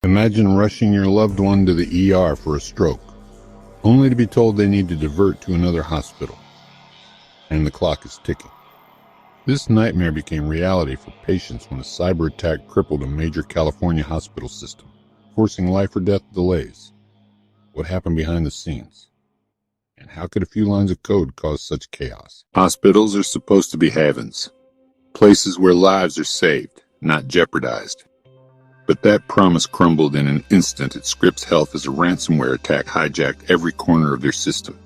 Imagine rushing your loved one to the ER for a stroke, only to be told they need to divert to another hospital. And the clock is ticking. This nightmare became reality for patients when a cyber attack crippled a major California hospital system, forcing life or death delays. What happened behind the scenes? And how could a few lines of code cause such chaos? Hospitals are supposed to be havens, places where lives are saved, not jeopardized. But that promise crumbled in an instant at Scripps Health as a ransomware attack hijacked every corner of their system.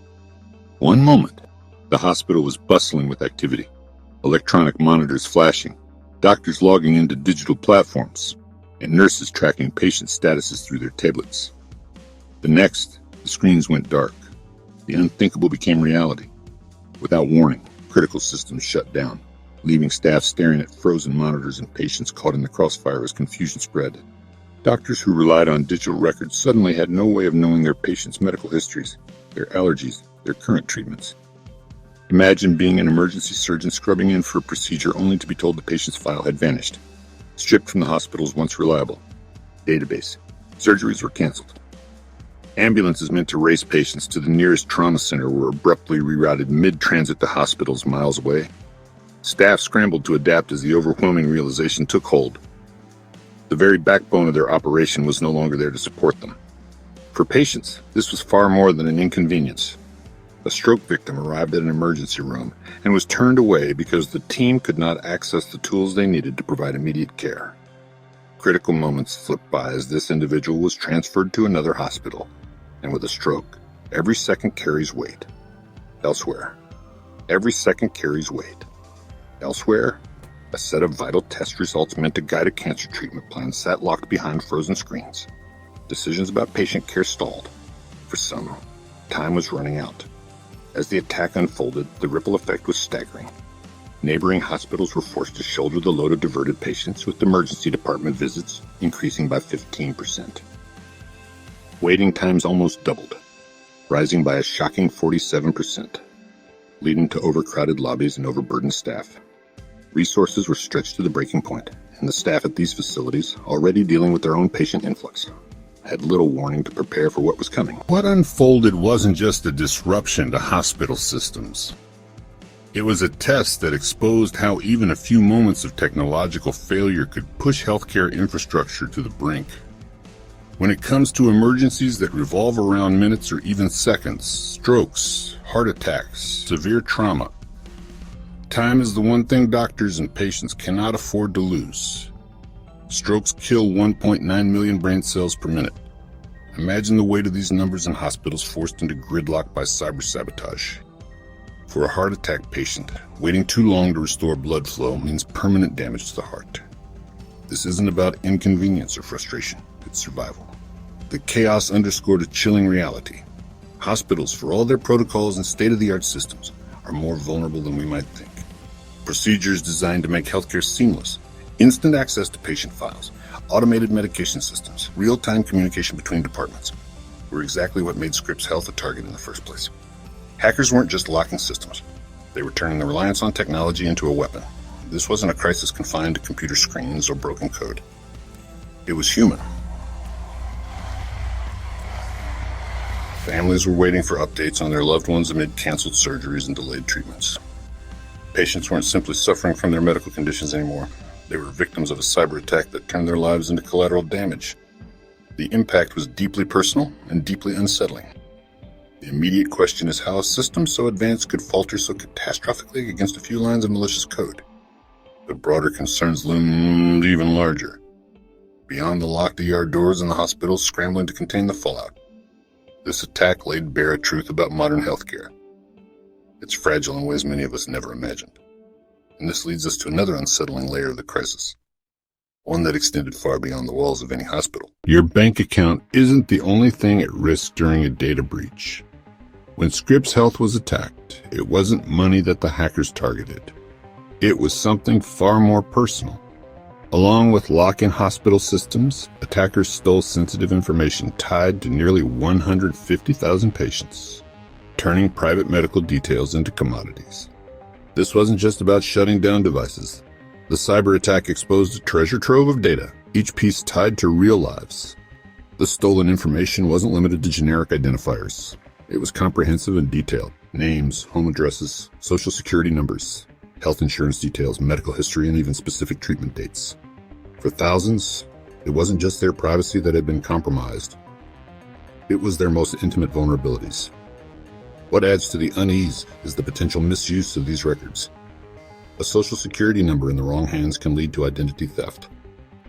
One moment, the hospital was bustling with activity, electronic monitors flashing, doctors logging into digital platforms, and nurses tracking patient statuses through their tablets. The next, the screens went dark. The unthinkable became reality. Without warning, critical systems shut down, leaving staff staring at frozen monitors and patients caught in the crossfire as confusion spread. Doctors who relied on digital records suddenly had no way of knowing their patients' medical histories, their allergies, their current treatments. Imagine being an emergency surgeon scrubbing in for a procedure only to be told the patient's file had vanished, stripped from the hospital's once reliable database. Surgeries were canceled. Ambulances meant to race patients to the nearest trauma center were abruptly rerouted mid-transit to hospitals miles away. Staff scrambled to adapt as the overwhelming realization took hold. The very backbone of their operation was no longer there to support them. For patients, this was far more than an inconvenience. A stroke victim arrived at an emergency room and was turned away because the team could not access the tools they needed to provide immediate care. Critical moments slipped by as this individual was transferred to another hospital, and with a stroke, every second carries weight. Elsewhere, every second carries weight. Elsewhere, a set of vital test results meant to guide a cancer treatment plan sat locked behind frozen screens. Decisions about patient care stalled. For some, time was running out. As the attack unfolded, the ripple effect was staggering. Neighboring hospitals were forced to shoulder the load of diverted patients, with emergency department visits increasing by 15%. Waiting times almost doubled, rising by a shocking 47%, leading to overcrowded lobbies and overburdened staff. Resources were stretched to the breaking point, and the staff at these facilities, already dealing with their own patient influx, had little warning to prepare for what was coming. What unfolded wasn't just a disruption to hospital systems. It was a test that exposed how even a few moments of technological failure could push healthcare infrastructure to the brink. When it comes to emergencies that revolve around minutes or even seconds, strokes, heart attacks, severe trauma, time is the one thing doctors and patients cannot afford to lose. Strokes kill 1.9 million brain cells per minute. Imagine the weight of these numbers in hospitals forced into gridlock by cyber sabotage. For a heart attack patient, waiting too long to restore blood flow means permanent damage to the heart. This isn't about inconvenience or frustration, it's survival. The chaos underscored a chilling reality. Hospitals, for all their protocols and state-of-the-art systems, are more vulnerable than we might think. Procedures designed to make healthcare seamless, instant access to patient files, automated medication systems, real-time communication between departments were exactly what made Scripps Health a target in the first place. Hackers weren't just locking systems. They were turning the reliance on technology into a weapon. This wasn't a crisis confined to computer screens or broken code. It was human. Families were waiting for updates on their loved ones amid canceled surgeries and delayed treatments. Patients weren't simply suffering from their medical conditions anymore. They were victims of a cyber attack that turned their lives into collateral damage. The impact was deeply personal and deeply unsettling. The immediate question is how a system so advanced could falter so catastrophically against a few lines of malicious code. The broader concerns loomed even larger. Beyond the locked ER doors in the hospitals scrambling to contain the fallout, this attack laid bare a truth about modern healthcare. It's fragile in ways many of us never imagined. And this leads us to another unsettling layer of the crisis, one that extended far beyond the walls of any hospital. Your bank account isn't the only thing at risk during a data breach. When Scripps Health was attacked, it wasn't money that the hackers targeted. It was something far more personal. Along with lock-in hospital systems, attackers stole sensitive information tied to nearly 150,000 patients, turning private medical details into commodities. This wasn't just about shutting down devices. The cyber attack exposed a treasure trove of data, each piece tied to real lives, The stolen information wasn't limited to generic identifiers. It was comprehensive and detailed. Names, home addresses, social security numbers, health insurance details, medical history, and even specific treatment dates. For thousands, it wasn't just their privacy that had been compromised. It was their most intimate vulnerabilities. What adds to the unease is the potential misuse of these records. A social security number in the wrong hands can lead to identity theft,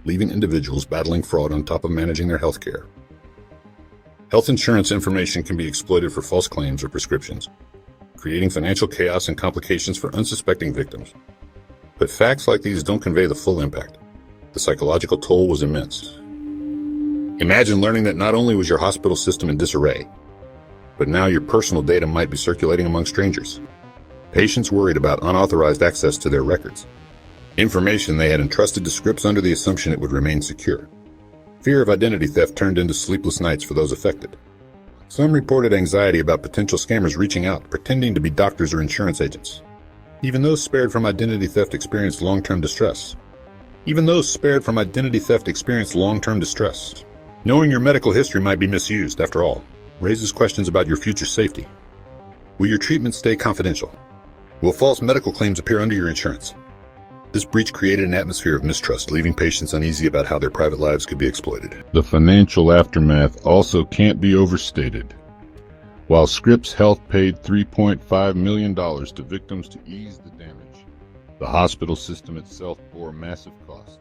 leaving individuals battling fraud on top of managing their health care. Health insurance information can be exploited for false claims or prescriptions, creating financial chaos and complications for unsuspecting victims. But facts like these don't convey the full impact. The psychological toll was immense. Imagine learning that not only was your hospital system in disarray, but now your personal data might be circulating among strangers. Patients worried about unauthorized access to their records, information they had entrusted to Scripps under the assumption it would remain secure. Fear of identity theft turned into sleepless nights for those affected. Some reported anxiety about potential scammers reaching out, pretending to be doctors or insurance agents. Even those spared from identity theft experienced long-term distress. Knowing your medical history might be misused, after all, raises questions about your future safety. Will your treatment stay confidential? Will false medical claims appear under your insurance? This breach created an atmosphere of mistrust, leaving patients uneasy about how their private lives could be exploited. The financial aftermath also can't be overstated. While Scripps Health paid $3.5 million to victims to ease the damage, the hospital system itself bore massive costs.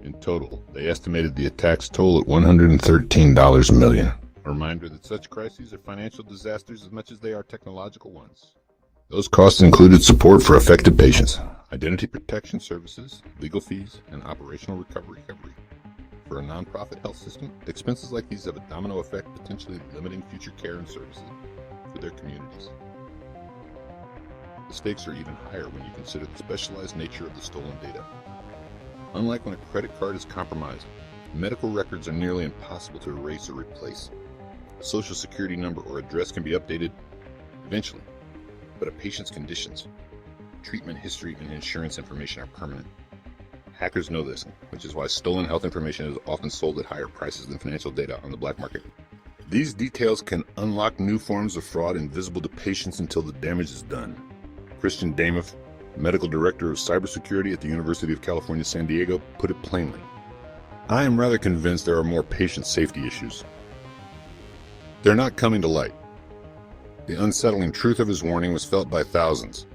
In total, they estimated the attack's toll at $113 million. A reminder that such crises are financial disasters as much as they are technological ones. Those costs included support for affected patients, identity protection services, legal fees, and operational recovery. For a nonprofit health system, expenses like these have a domino effect, potentially limiting future care and services for their communities. The stakes are even higher when you consider the specialized nature of the stolen data. Unlike when a credit card is compromised, medical records are nearly impossible to erase or replace. A social security number or address can be updated eventually, but a patient's conditions, treatment history, and insurance information are permanent. Hackers know this, which is why stolen health information is often sold at higher prices than financial data on the black market. These details can unlock new forms of fraud invisible to patients until the damage is done. Christian Damoff, medical director of cybersecurity at the University of California, San Diego, put it plainly. I am rather convinced there are more patient safety issues. They're not coming to light. The unsettling truth of his warning was felt by thousands.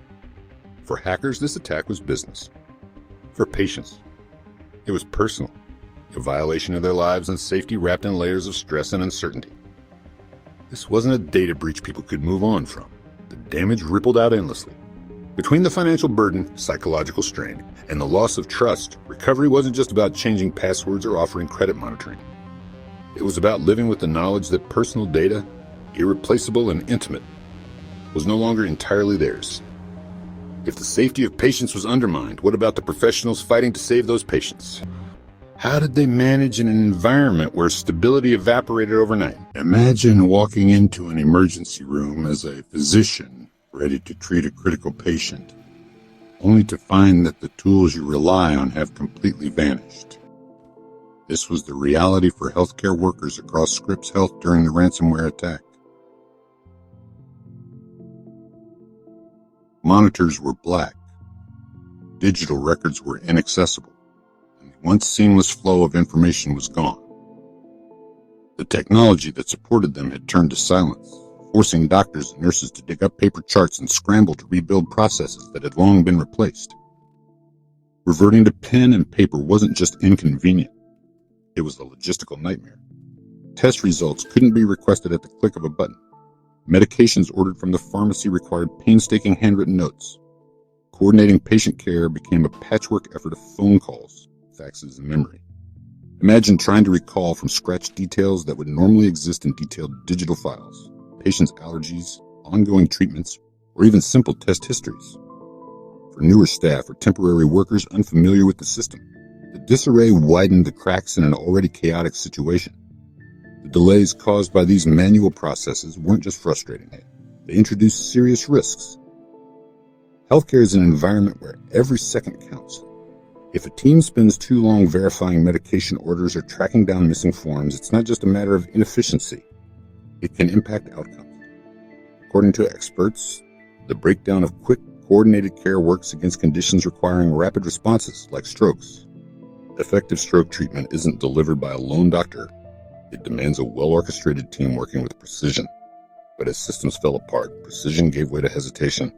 For hackers, this attack was business. For patients, it was personal, a violation of their lives and safety wrapped in layers of stress and uncertainty. This wasn't a data breach people could move on from. The damage rippled out endlessly. Between the financial burden, psychological strain, and the loss of trust, recovery wasn't just about changing passwords or offering credit monitoring. It was about living with the knowledge that personal data, irreplaceable and intimate, was no longer entirely theirs. If the safety of patients was undermined, what about the professionals fighting to save those patients? How did they manage in an environment where stability evaporated overnight? Imagine walking into an emergency room as a physician ready to treat a critical patient, only to find that the tools you rely on have completely vanished. This was the reality for healthcare workers across Scripps Health during the ransomware attack. Monitors were black. Digital records were inaccessible. And the once seamless flow of information was gone. The technology that supported them had turned to silence, forcing doctors and nurses to dig up paper charts and scramble to rebuild processes that had long been replaced. Reverting to pen and paper wasn't just inconvenient. It was a logistical nightmare. Test results couldn't be requested at the click of a button. Medications ordered from the pharmacy required painstaking handwritten notes. Coordinating patient care became a patchwork effort of phone calls, faxes, and memory. Imagine trying to recall from scratch details that would normally exist in detailed digital files, patients' allergies, ongoing treatments, or even simple test histories. For newer staff or temporary workers unfamiliar with the system, the disarray widened the cracks in an already chaotic situation. The delays caused by these manual processes weren't just frustrating. They introduced serious risks. Healthcare is an environment where every second counts. If a team spends too long verifying medication orders or tracking down missing forms, it's not just a matter of inefficiency. It can impact outcomes. According to experts, the breakdown of quick, coordinated care works against conditions requiring rapid responses, like strokes. Effective stroke treatment isn't delivered by a lone doctor. It demands a well-orchestrated team working with precision. But as systems fell apart, precision gave way to hesitation,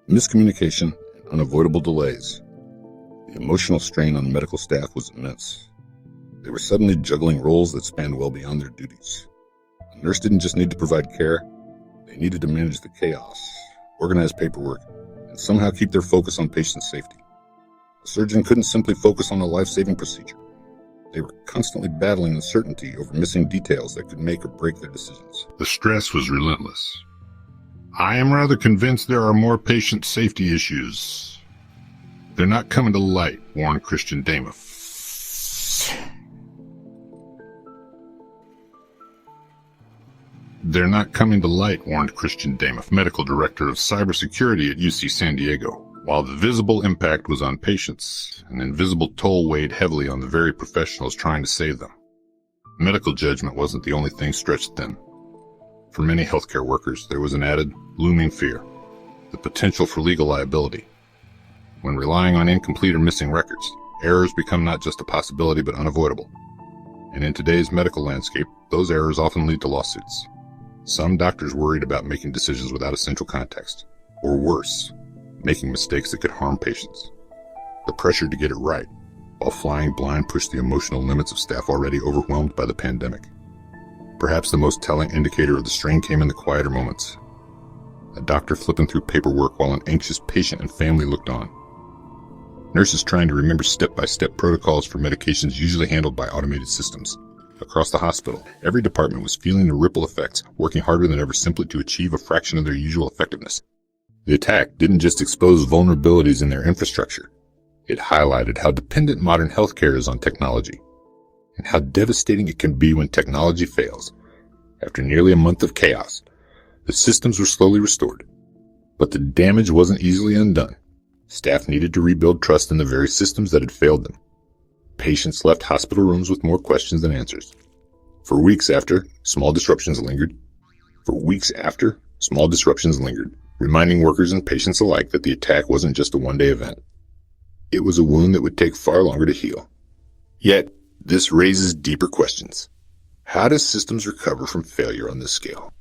miscommunication, and unavoidable delays. The emotional strain on medical staff was immense. They were suddenly juggling roles that spanned well beyond their duties. A nurse didn't just need to provide care, they needed to manage the chaos, organize paperwork, and somehow keep their focus on patient safety. A surgeon couldn't simply focus on a life-saving procedure. They were constantly battling uncertainty over missing details that could make or break their decisions. The stress was relentless. I am rather convinced there are more patient safety issues. They're not coming to light, warned Christian Damoff. They're not coming to light, warned Christian Damoff, medical director of cybersecurity at UC San Diego. While the visible impact was on patients, an invisible toll weighed heavily on the very professionals trying to save them. Medical judgment wasn't the only thing stretched thin. For many healthcare workers, there was an added, looming fear, the potential for legal liability. When relying on incomplete or missing records, errors become not just a possibility but unavoidable. And in today's medical landscape, those errors often lead to lawsuits. Some doctors worried about making decisions without essential context, or worse, making mistakes that could harm patients. The pressure to get it right, while flying blind, pushed the emotional limits of staff already overwhelmed by the pandemic. Perhaps the most telling indicator of the strain came in the quieter moments. A doctor flipping through paperwork while an anxious patient and family looked on. Nurses trying to remember step-by-step protocols for medications usually handled by automated systems. Across the hospital, every department was feeling the ripple effects, working harder than ever simply to achieve a fraction of their usual effectiveness. The attack didn't just expose vulnerabilities in their infrastructure. It highlighted how dependent modern healthcare is on technology, and how devastating it can be when technology fails. After nearly a month of chaos, the systems were slowly restored. But the damage wasn't easily undone. Staff needed to rebuild trust in the very systems that had failed them. Patients left hospital rooms with more questions than answers. For weeks after, small disruptions lingered, reminding workers and patients alike that the attack wasn't just a one-day event. It was a wound that would take far longer to heal. Yet, this raises deeper questions. How do systems recover from failure on this scale?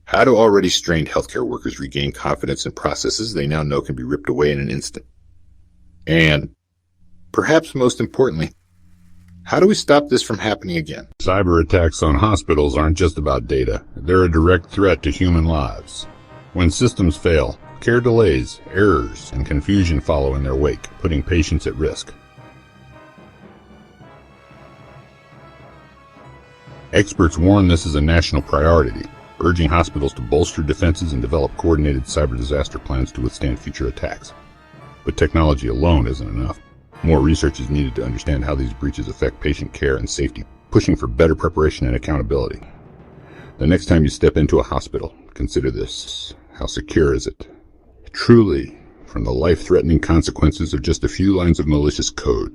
How do already strained healthcare workers regain confidence in processes they now know can be ripped away in an instant? And, perhaps most importantly, how do we stop this from happening again? Cyber attacks on hospitals aren't just about data. They're a direct threat to human lives. When systems fail, care delays, errors, and confusion follow in their wake, putting patients at risk. Experts warn this is a national priority, urging hospitals to bolster defenses and develop coordinated cyber disaster plans to withstand future attacks. But technology alone isn't enough. More research is needed to understand how these breaches affect patient care and safety, pushing for better preparation and accountability. The next time you step into a hospital, consider this. How secure is it? Truly, from the life-threatening consequences of just a few lines of malicious code.